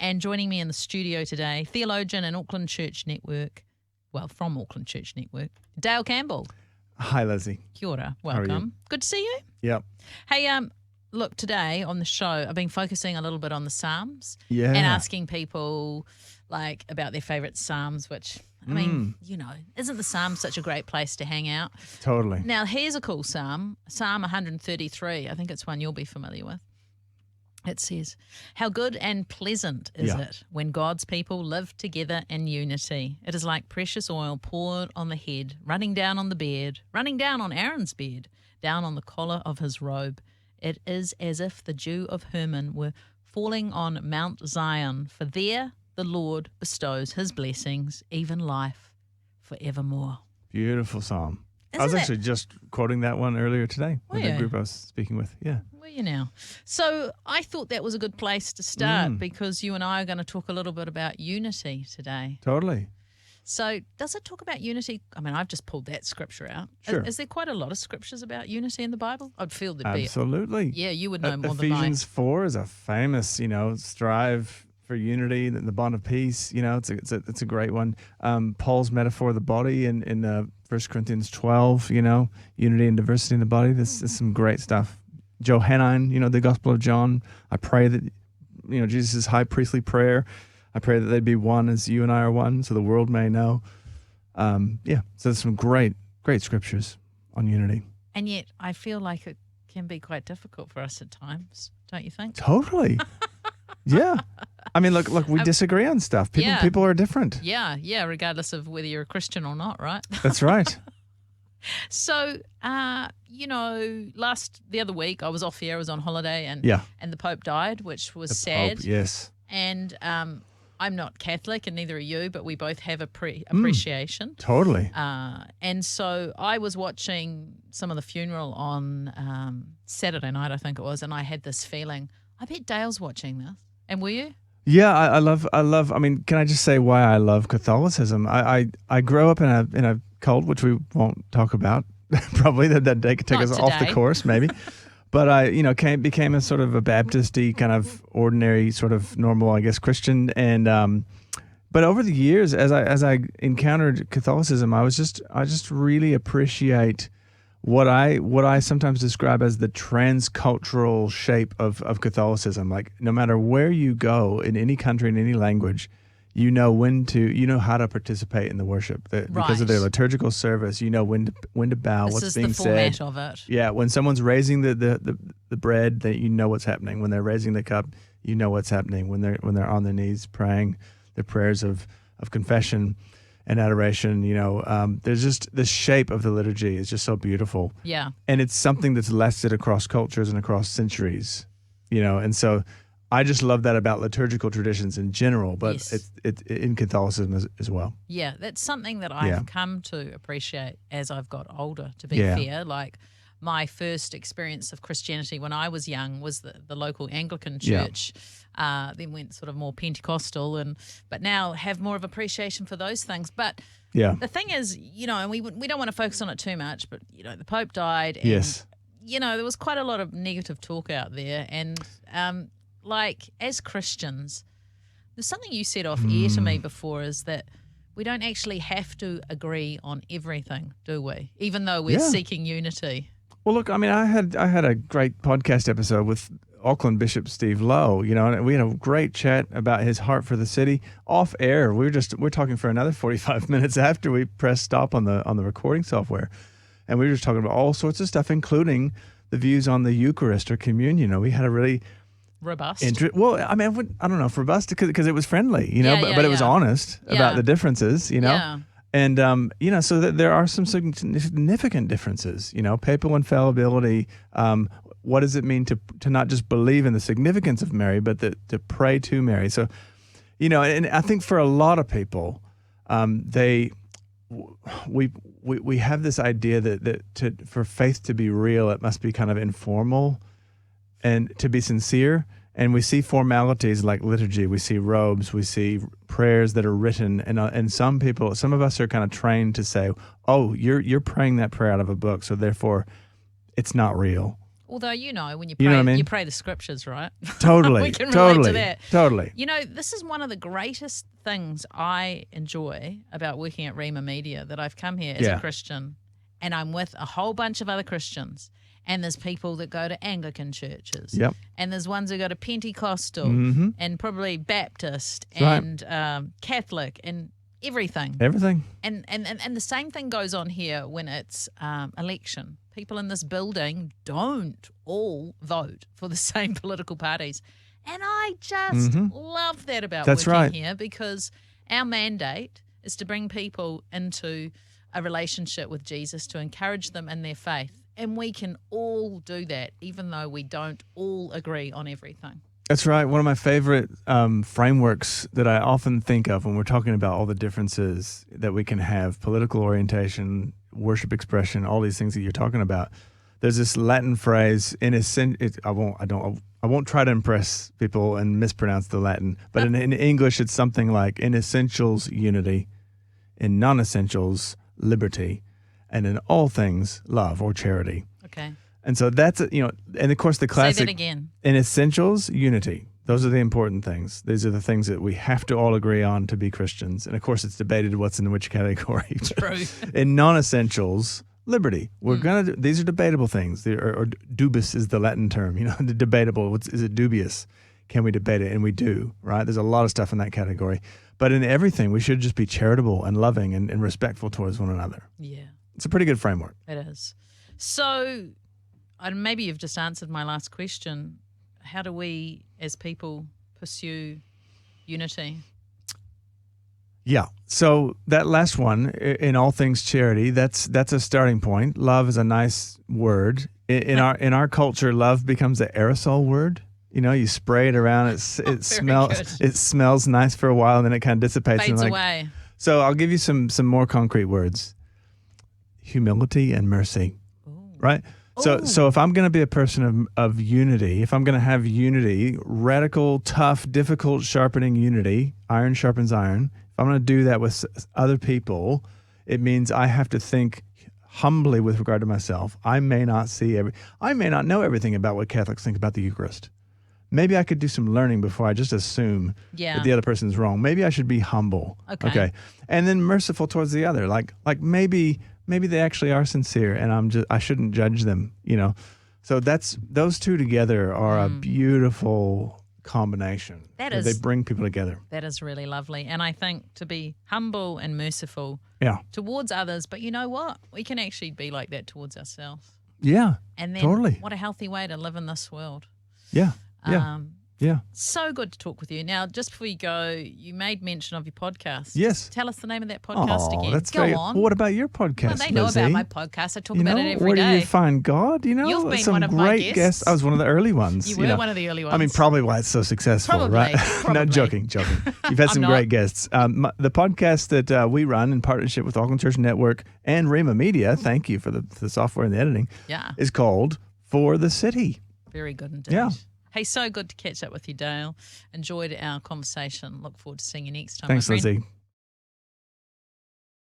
And joining me in the studio today, theologian and Auckland Church Network, from Auckland Church Network, Dale Campbell. Hi, Lizzie. Kia ora, How are you? welcome. Good to see you. Yep. Hey, look, today on the show, I've been focusing a little bit on the Psalms Yeah. and asking people about their favourite Psalms, which, I mean, isn't the Psalms such a great place to hang out? Totally. Now, here's a cool Psalm, Psalm 133. I think it's one you'll be familiar with. It says, "How good and pleasant is it when God's people live together in unity. It is like precious oil poured on the head, running down on the beard, running down on Aaron's beard, down on the collar of his robe. It is as if the dew of Hermon were falling on Mount Zion, for there the Lord bestows his blessings, even life forevermore." Beautiful psalm. I Isn't was actually just quoting that one earlier today with the you? group I was speaking with. Yeah. Were you now? So I thought that was a good place to start because you and I are going to talk a little bit about unity today. Totally. So does it talk about unity? I mean, I've just pulled that scripture out. Sure. Is there quite a lot of scriptures about unity in the Bible? I'd feel there'd be. Absolutely. Yeah, you would know more than I. Ephesians 4 is a famous, strive for unity, the bond of peace. It's a great one. Paul's metaphor of the body in 1 Corinthians 12, unity and diversity in the body. This is some great stuff. Johannine, the Gospel of John. I pray that, Jesus' high priestly prayer. I pray that they'd be one as you and I are one, so the world may know. So there's some great scriptures on unity. And yet I feel like it can be quite difficult for us at times, don't you think? Totally. Yeah. I mean, look, we disagree on stuff. People are different. Yeah, regardless of whether you're a Christian or not, right? That's right. So, the other week I was off here, I was on holiday, and the Pope died, which was sad. Pope, yes. And I'm not Catholic, and neither are you, but we both have appreciation. Totally. And so I was watching some of the funeral on Saturday night, I think it was, and I had this feeling, I bet Dale's watching this. And were you? Yeah, I love. I mean, can I just say why I love Catholicism? I grew up in a cult, which we won't talk about. Probably that day could take us off the course, maybe. But I, became a sort of a Baptist-y kind of ordinary, sort of normal, I guess, Christian. And but over the years, as I encountered Catholicism, I just really appreciate what I sometimes describe as the transcultural shape of Catholicism. Like, no matter where you go in any country, in any language, you know how to participate in the worship because of their liturgical service. You know when to bow, what's being said. This is the format of it. Yeah, when someone's raising the bread, that you know what's happening. When they're raising the cup, you know what's happening. When they're on their knees praying their prayers of confession and adoration, there's just the shape of the liturgy is just so beautiful. Yeah. And it's something that's lasted across cultures and across centuries, and so I just love that about liturgical traditions in general, but it's in Catholicism as well. Yeah, that's something that I've come to appreciate as I've got older, to be fair. Like, my first experience of Christianity when I was young was the local Anglican church. Then went sort of more Pentecostal, but now have more of appreciation for those things. But the thing is, and we don't want to focus on it too much, but the Pope died, and there was quite a lot of negative talk out there, and as Christians, there's something you said off air to me before, is that we don't actually have to agree on everything, do we? Even though we're seeking unity. Well, look, I mean, I had a great podcast episode with Auckland Bishop Steve Lowe, and we had a great chat about his heart for the city off air. We're talking for another 45 minutes after we pressed stop on the recording software, and we were just talking about all sorts of stuff, including the views on the Eucharist or communion. We had a really robust. Well, I mean, I don't know if robust because it was friendly, but it was honest about the differences, Yeah. And, so there are some significant differences, papal infallibility. What does it mean to not just believe in the significance of Mary, but to pray to Mary? So, and I think for a lot of people, we have this idea that for faith to be real, it must be kind of informal and to be sincere. And we see formalities like liturgy, we see robes, we see prayers that are written, and some of us are kind of trained to say, "Oh, you're praying that prayer out of a book, so therefore, it's not real." Although, when you pray, You know what I mean? you pray the scriptures, right? Totally. We can relate totally. to that. Totally. This is one of the greatest things I enjoy about working at Rhema Media, that I've come here as a Christian and I'm with a whole bunch of other Christians. And there's people that go to Anglican churches. Yep. And there's ones who go to Pentecostal and probably Baptist and Catholic and everything. Everything. And the same thing goes on here when it's election. People in this building don't all vote for the same political parties. And I just love that about working here, because our mandate is to bring people into a relationship with Jesus, to encourage them in their faith. And we can all do that, even though we don't all agree on everything. That's right. One of my favorite frameworks that I often think of when we're talking about all the differences that we can have, political orientation, worship expression, all these things that you're talking about. There's this Latin phrase, I won't try to impress people and mispronounce the Latin, but in English it's something like, in essentials, unity, in non-essentials, liberty, and in all things, love or charity. Okay. And so that's, and of course the classic. Say that again. In essentials, unity. Those are the important things. These are the things that we have to all agree on to be Christians. And of course it's debated what's in which category. True. In non-essentials, liberty. These are debatable things. Or dubis is the Latin term, the debatable. Is it dubious? Can we debate it? And we do, right? There's a lot of stuff in that category. But in everything, we should just be charitable and loving and respectful towards one another. Yeah. It's a pretty good framework. It is. So, maybe you've just answered my last question. How do we, as people, pursue unity? Yeah. So that last one, in all things charity, that's a starting point. Love is a nice word. In our culture, love becomes an aerosol word. You spray it around. It smells nice for a while, and then it kind of dissipates. Fades away. So I'll give you some more concrete words. Humility and mercy. Ooh. Right? So if I'm going to be a person of unity, if I'm going to have unity, radical, tough, difficult, sharpening unity, iron sharpens iron, if I'm going to do that with other people, it means I have to think humbly with regard to myself. I may not know everything about what Catholics think about the Eucharist. Maybe I could do some learning before I just assume that the other person's wrong. Maybe I should be humble. Okay. And then merciful towards the other. Like maybe they actually are sincere, and I shouldn't judge them, So those two together are a beautiful combination. They bring people together. That is really lovely. And I think to be humble and merciful towards others, but you know what? We can actually be like that towards ourselves. Yeah. And then totally. What a healthy way to live in this world. Yeah. Yeah. So good to talk with you. Now, just before you go, you made mention of your podcast. Yes. Tell us the name of that podcast again. That's Go on. Well, what about your podcast, Well, they know Lizzie? about my podcast. I talk about it every where day. Where do you find God? You've been some one of great my guests. I was one of the early ones. You were one of the early ones. I mean, probably why it's so successful, right? No, joking. You've had some great guests. The podcast that we run in partnership with Auckland Church Network and Rhema Media, thank you for the software and the editing, is called For the City. Very good indeed. Yeah. Hey, so good to catch up with you, Dale. Enjoyed our conversation. Look forward to seeing you next time. Thanks, Lizzie.